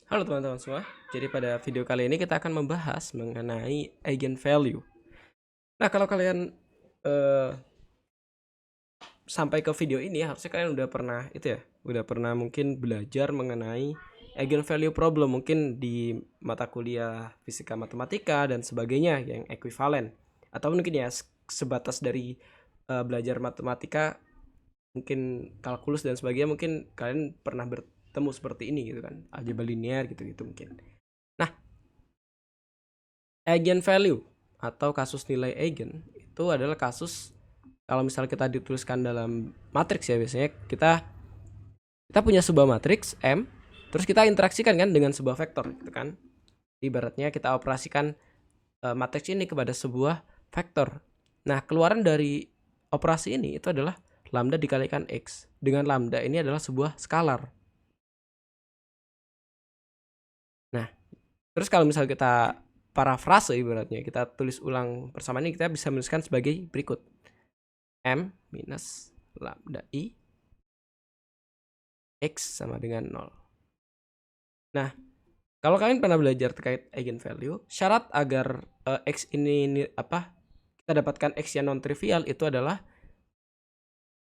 Halo teman-teman semua. Jadi pada video kali ini kita akan membahas mengenai eigenvalue. Nah, kalau kalian eh, sampai ke video ini harusnya kalian udah pernah itu ya, udah pernah mungkin belajar mengenai eigenvalue problem mungkin di mata kuliah fisika matematika dan sebagainya yang ekuivalen. Atau mungkin ya sebatas dari belajar matematika mungkin kalkulus dan sebagainya mungkin kalian pernah bertemu seperti ini gitu kan. Aljabar linear gitu-gitu mungkin. Nah, eigenvalue atau kasus nilai eigen itu adalah kasus kalau misalnya kita dituliskan dalam matriks ya, biasanya kita kita punya sebuah matriks M, terus kita interaksikan kan dengan sebuah vektor gitu kan. Ibaratnya kita operasikan matriks ini kepada sebuah vektor. Nah, keluaran dari operasi ini itu adalah lambda dikalikan X. Dengan lambda ini adalah sebuah skalar. Nah, terus kalau misalnya kita parafrase ibaratnya, kita tulis ulang persamaan ini, kita bisa menuliskan sebagai berikut. M minus lambda I X sama dengan 0. Nah, kalau kalian pernah belajar terkait eigenvalue, syarat agar X ini kita dapatkan X yang non trivial itu adalah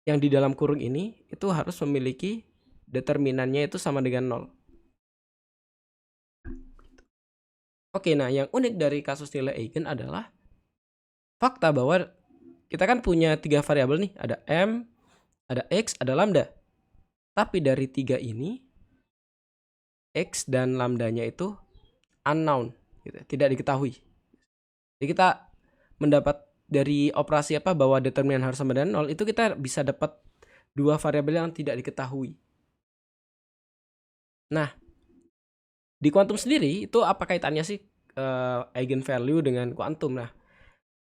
yang di dalam kurung ini itu harus memiliki determinannya itu sama dengan 0. Oke, nah yang unik dari kasus nilai eigen adalah fakta bahwa kita kan punya 3 variabel nih, ada M, ada X, ada lambda. Tapi dari 3 ini X dan lambdanya itu unknown gitu, tidak diketahui. Jadi kita mendapat dari operasi bahwa determinan harus sama dengan 0 itu kita bisa dapat dua variabel yang tidak diketahui. Nah, di kuantum sendiri itu apa kaitannya sih eigenvalue dengan kuantum? Nah,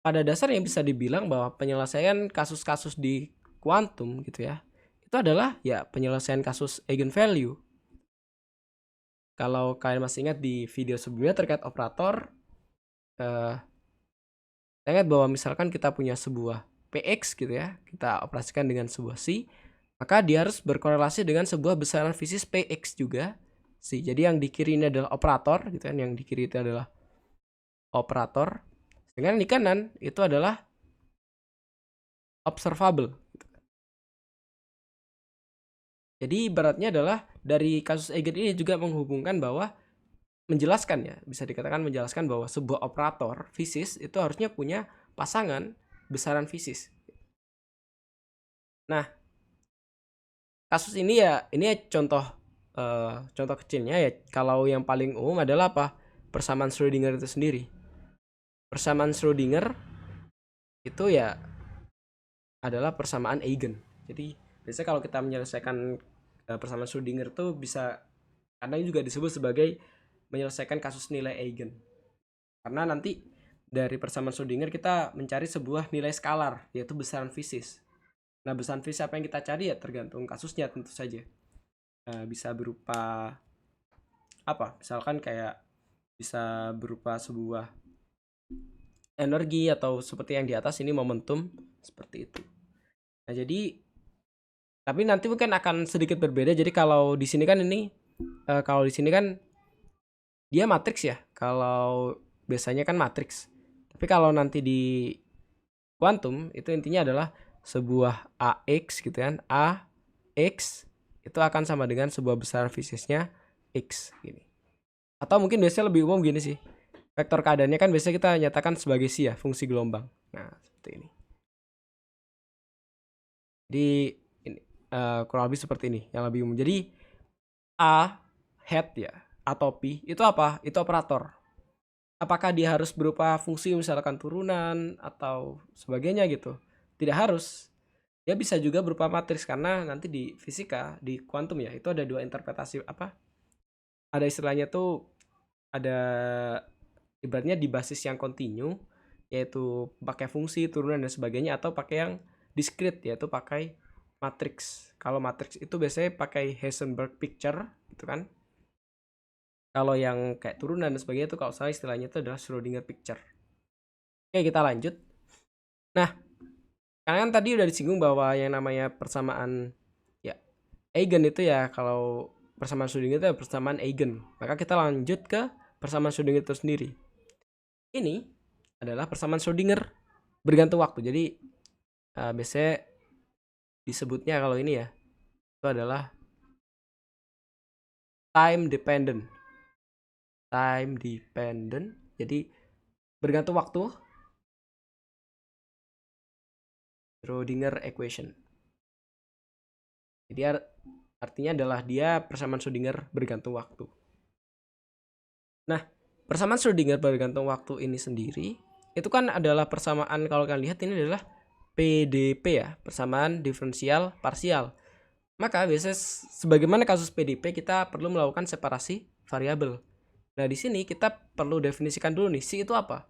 pada dasarnya bisa dibilang bahwa penyelesaian kasus-kasus di kuantum gitu ya, itu adalah ya penyelesaian kasus eigenvalue. Kalau kalian masih ingat di video sebelumnya terkait operator, kita ingat bahwa misalkan kita punya sebuah Px gitu ya, kita operasikan dengan sebuah psi, maka dia harus berkorelasi dengan sebuah besaran fisis Px juga psi. Jadi yang di kiri ini adalah operator gitu kan, yang di kiri itu adalah operator. Dengan di kanan itu adalah observable. Jadi ibaratnya adalah dari kasus eigen ini juga menghubungkan bahwa menjelaskan ya, bisa dikatakan menjelaskan bahwa sebuah operator fisis itu harusnya punya pasangan besaran fisis. Nah, kasus ini ya contoh kecilnya ya, kalau yang paling umum adalah persamaan Schrödinger itu sendiri. Persamaan Schrödinger itu ya adalah persamaan eigen. Jadi biasanya kalau kita menyelesaikan persamaan Schrödinger itu bisa kadang juga disebut sebagai menyelesaikan kasus nilai eigen. Karena nanti dari persamaan Schrödinger kita mencari sebuah nilai skalar yaitu besaran fisis. Nah, besaran fisis apa yang kita cari ya tergantung kasusnya tentu saja. Bisa berupa misalkan kayak bisa berupa sebuah energi atau seperti yang di atas ini momentum seperti itu. Nah, jadi tapi nanti mungkin akan sedikit berbeda. Jadi kalau di sini kan dia matriks ya. Kalau biasanya kan matriks. Tapi kalau nanti di kuantum itu intinya adalah sebuah AX gitu kan. AX itu akan sama dengan sebuah besaran fisisnya X gini. Atau mungkin biasanya lebih umum gini sih. Vektor keadaannya kan biasanya kita nyatakan sebagai psi ya, fungsi gelombang. Nah, seperti ini. Jadi ini kurang lebih seperti ini yang lebih umum. Jadi A head ya atau P itu apa? Itu operator. Apakah dia harus berupa fungsi misalkan turunan atau sebagainya gitu? Tidak harus. Dia bisa juga berupa matriks karena nanti di fisika, di kuantum ya, itu ada dua interpretasi ada istilahnya tuh ada ibaratnya di basis yang kontinu yaitu pakai fungsi turunan dan sebagainya atau pakai yang diskrit yaitu pakai matriks. Kalau matriks itu biasanya pakai Heisenberg picture gitu kan. Kalau yang kayak turunan dan sebagainya itu kalau salah istilahnya itu adalah Schrödinger picture. Oke, kita lanjut. Nah, kalian tadi udah disinggung bahwa yang namanya persamaan ya eigen itu ya kalau persamaan Schrödinger itu persamaan eigen. Maka kita lanjut ke persamaan Schrödinger itu sendiri. Ini adalah persamaan Schrödinger bergantung waktu. Jadi biasanya disebutnya kalau ini ya, itu adalah time dependent. Time dependent. Jadi bergantung waktu. Schrödinger equation. Jadi artinya adalah dia persamaan Schrödinger bergantung waktu. Nah, persamaan Schrödinger bergantung waktu ini sendiri itu kan adalah persamaan, kalau kalian lihat ini adalah PDP ya, persamaan diferensial parsial. Maka biasanya sebagaimana kasus PDP kita perlu melakukan separasi variabel. Nah, di sini kita perlu definisikan dulu nih, C itu apa?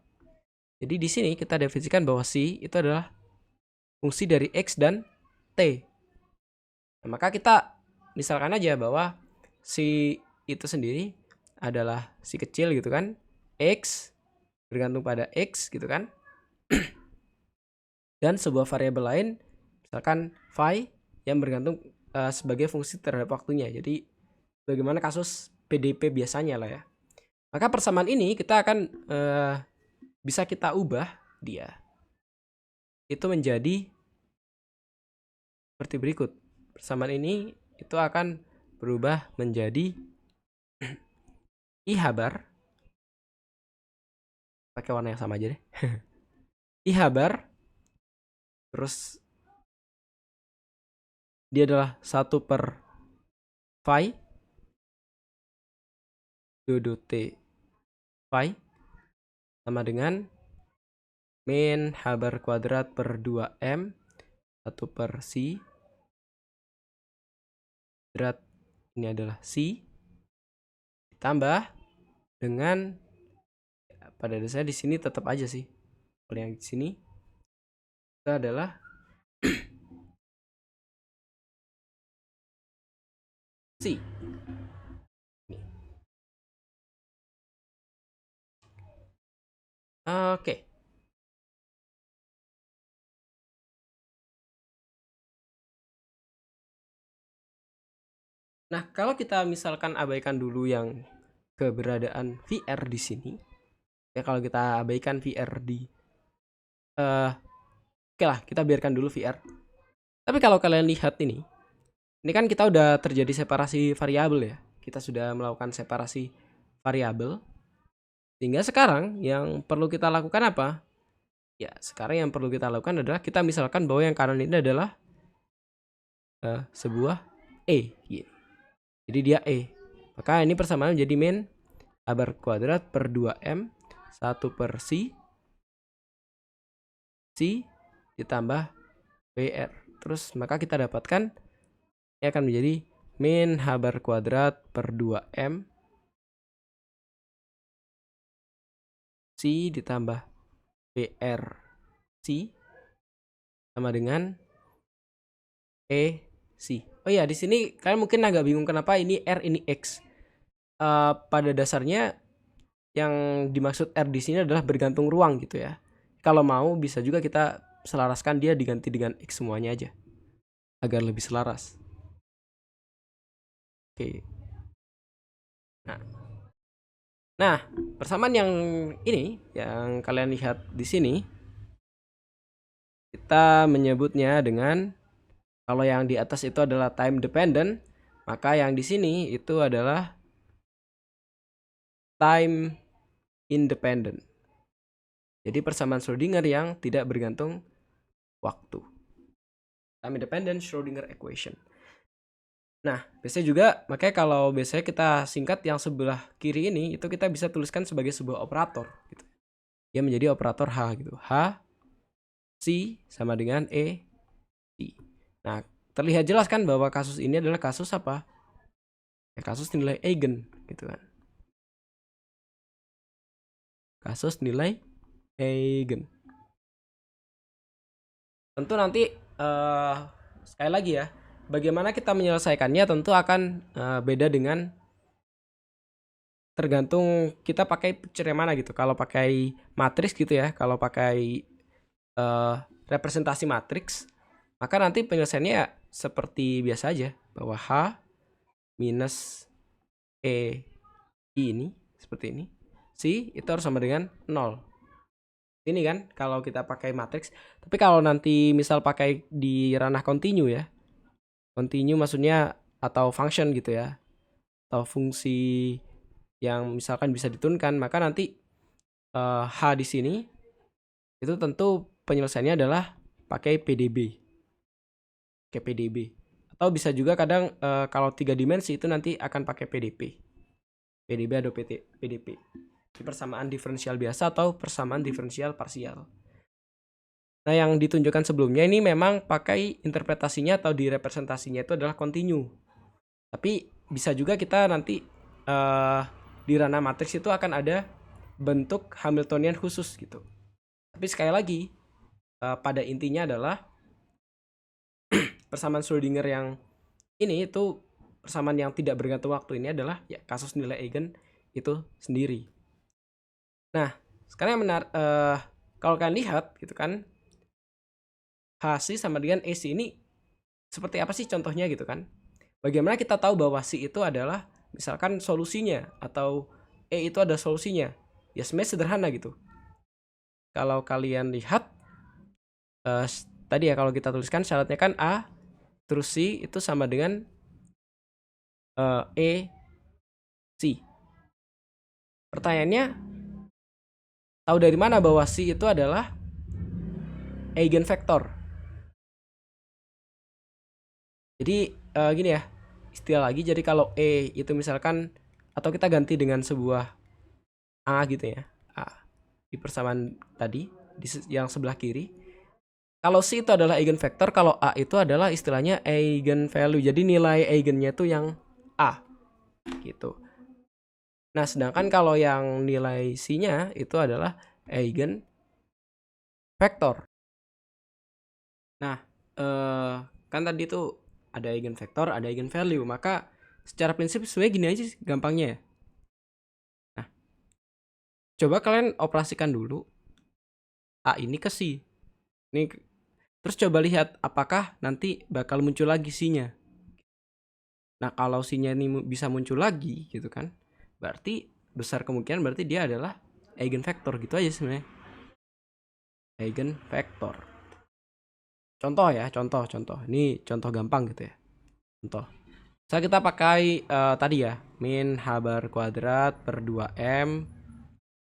Jadi di sini kita definisikan bahwa C itu adalah fungsi dari X dan T. Nah, maka kita misalkan aja bahwa C itu sendiri adalah si kecil gitu kan, X bergantung pada X gitu kan, dan sebuah variabel lain misalkan phi yang bergantung sebagai fungsi terhadap waktunya. Jadi bagaimana kasus PDP biasanya lah ya. Maka persamaan ini kita akan bisa kita ubah dia itu menjadi seperti berikut. Persamaan ini itu akan berubah menjadi I habar, pakai warna yang sama aja deh. I habar, terus dia adalah 1 per phi dodo T phi sama dengan min habar kuadrat per 2M 1 per C kuadrat, ini adalah C, ditambah dengan pada dasarnya di sini tetap aja sih. Kalau yang di sini itu adalah C. Oke. Nah, kalau kita misalkan abaikan dulu yang keberadaan VR di sini, ya kalau kita abaikan VR di oke lah, kita biarkan dulu VR. Tapi kalau kalian lihat ini kan kita udah terjadi separasi variabel ya. Kita sudah melakukan separasi variabel. Sehingga sekarang yang perlu kita lakukan apa? Ya, sekarang yang perlu kita lakukan adalah kita misalkan bahwa yang kanan ini adalah sebuah E. Jadi dia E. Maka ini persamaan menjadi min habar kuadrat per 2M 1 per C ditambah PR. Terus maka kita dapatkan ini akan menjadi min habar kuadrat per 2M C ditambah PR C sama dengan E C. Oh iya, di sini kalian mungkin agak bingung kenapa ini R ini X. Pada dasarnya yang dimaksud R di sini adalah bergantung ruang gitu ya. Kalau mau bisa juga kita selaraskan dia diganti dengan X semuanya aja agar lebih selaras. Oke. Nah, persamaan yang ini yang kalian lihat di sini kita menyebutnya dengan, kalau yang di atas itu adalah time dependent, maka yang di sini itu adalah time independent. Jadi persamaan Schrödinger yang tidak bergantung waktu. Time independent Schrödinger equation. Nah, biasanya juga makanya kalau biasanya kita singkat yang sebelah kiri ini itu kita bisa tuliskan sebagai sebuah operator gitu. Dia menjadi operator H gitu. H C sama dengan E C. Nah, terlihat jelas kan bahwa kasus ini adalah kasus apa? Ya, kasus nilai eigen gitu kan. Kasus nilai eigen. Tentu nanti sekali lagi ya, bagaimana kita menyelesaikannya tentu akan beda dengan tergantung kita pakai picture yang mana gitu. Kalau pakai matriks gitu ya, kalau pakai representasi matriks, maka nanti penyelesaiannya seperti biasa aja, bahwa H minus E I ini seperti ini, C itu harus sama dengan 0. Ini kan kalau kita pakai matriks. Tapi kalau nanti misal pakai di ranah continue ya, continue maksudnya atau function gitu ya, atau fungsi yang misalkan bisa diturunkan, maka nanti H di sini itu tentu penyelesaiannya adalah pakai PDB. Pakai PDB. Atau bisa juga kadang kalau 3 dimensi itu nanti akan pakai PDP. PDB atau PDP. Persamaan diferensial biasa atau persamaan diferensial parsial. Nah, yang ditunjukkan sebelumnya ini memang pakai interpretasinya atau direpresentasinya itu adalah continue. Tapi bisa juga kita nanti di ranah matriks itu akan ada bentuk Hamiltonian khusus gitu. Tapi sekali lagi pada intinya adalah persamaan Schrödinger yang ini itu persamaan yang tidak bergantung waktu ini adalah ya kasus nilai eigen itu sendiri. Nah, sekarang yang menarik kalau kalian lihat gitu kan, HC sama dengan AC ini seperti apa sih contohnya gitu kan? Bagaimana kita tahu bahwa C itu adalah misalkan solusinya atau E itu ada solusinya? Ya sebenarnya sederhana gitu. Kalau kalian lihat tadi ya kalau kita tuliskan syaratnya kan A terus C itu sama dengan E C. Pertanyaannya, tahu dari mana bahwa C itu adalah eigenvektor? Jadi gini ya, istilah lagi. Jadi kalau E itu misalkan, atau kita ganti dengan sebuah A gitu ya, A di persamaan tadi di yang sebelah kiri. Kalau C itu adalah eigenvektor, kalau A itu adalah istilahnya eigenvalue. Jadi nilai eigennya itu yang A gitu. Nah, sedangkan kalau yang nilai C-nya itu adalah eigenvektor. Nah, kan tadi tuh ada eigenvektor, ada eigenvalue. Maka secara prinsip sebenarnya gini aja sih gampangnya ya. Nah, coba kalian operasikan dulu A ini ke C. Ini terus coba lihat apakah nanti bakal muncul lagi C-nya. Nah, kalau C-nya ini bisa muncul lagi gitu kan, berarti besar kemungkinan berarti dia adalah eigenvektor gitu aja sebenarnya. Eigenvektor. Contoh ya, contoh. Ini contoh gampang gitu ya. Contoh. Saya kita pakai tadi ya, min h bar kuadrat per 2m.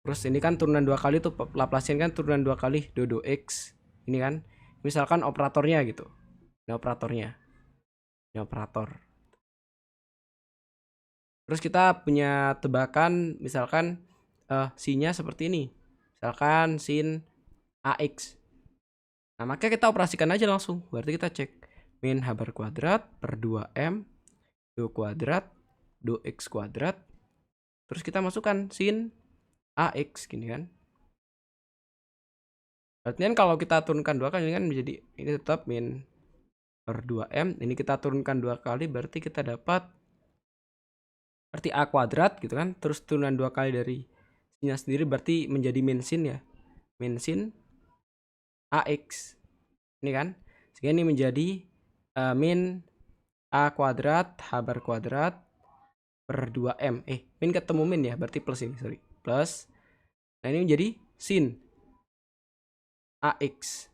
Terus ini kan turunan 2 kali tuh, Laplacian kan turunan 2 kali do x. Ini kan misalkan operatornya gitu. Ini operatornya. Ini operator. Terus kita punya tebakan misalkan sin-nya seperti ini. Misalkan sin AX. Nah, maka kita operasikan aja langsung. Berarti kita cek min h bar kuadrat per 2m do kuadrat do x kuadrat. Terus kita masukkan sin AX gini kan. Artinya kalau kita turunkan 2 kali kan menjadi ini tetap min per 2m. Ini kita turunkan 2 kali berarti kita dapat berarti A kuadrat gitu kan. Terus turunan 2 kali dari sinnya sendiri berarti menjadi min sin ya. Min sin AX. Ini kan. Sehingga ini menjadi min A kuadrat H bar kuadrat per 2M. Min ketemu min ya, berarti plus ini, sorry. Plus. Nah, ini menjadi sin AX.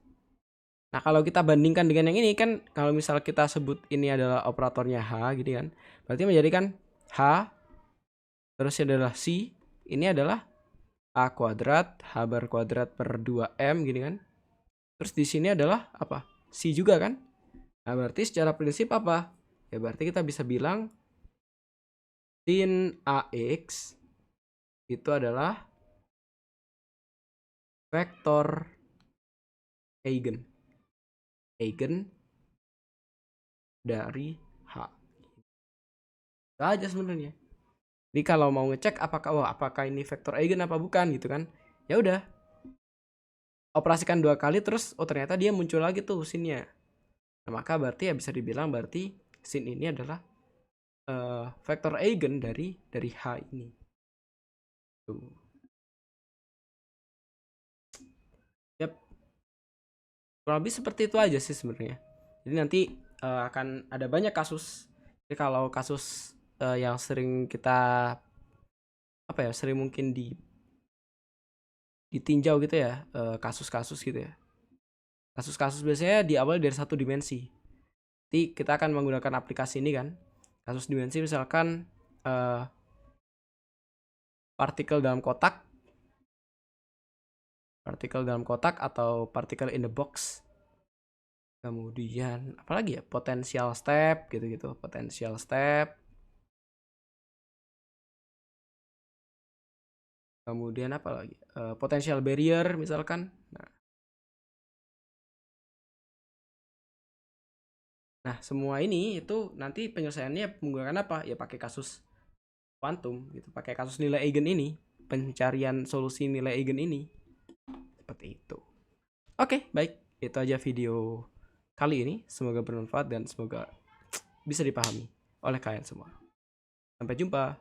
Nah, kalau kita bandingkan dengan yang ini kan, kalau misal kita sebut ini adalah operatornya H gitu kan, berarti menjadikan H terus ini adalah C, ini adalah A kuadrat H bar kuadrat per 2M gini kan. Terus di sini adalah apa? C juga kan? Nah, berarti secara prinsip apa? Ya berarti kita bisa bilang sin AX itu adalah vektor eigen dari H. Itu aja sebenarnya. Jadi kalau mau ngecek apakah ini vektor eigen apa bukan gitu kan? Ya udah. Operasikan 2 kali terus ternyata dia muncul lagi tuh sinnya. Nah, maka berarti ya bisa dibilang berarti sin ini adalah vektor eigen dari H ini. Tuh. Yap. Kurang lebih seperti itu aja sih sebenarnya. Jadi nanti akan ada banyak kasus. Jadi kalau kasus yang sering kita sering mungkin ditinjau gitu ya, kasus-kasus gitu ya. Kasus-kasus biasanya diawali dari satu dimensi. Jadi kita akan menggunakan aplikasi ini kan. Kasus dimensi misalkan partikel dalam kotak atau partikel in the box. Kemudian apalagi ya, potential step gitu-gitu, potential step. Kemudian apa lagi? Potential barrier misalkan. Nah, semua ini itu nanti penyelesaiannya menggunakan apa? Ya pakai kasus kuantum gitu, pakai kasus nilai eigen ini, pencarian solusi nilai eigen ini. Seperti itu. Oke, baik. Itu aja video kali ini. Semoga bermanfaat dan semoga bisa dipahami oleh kalian semua. Sampai jumpa.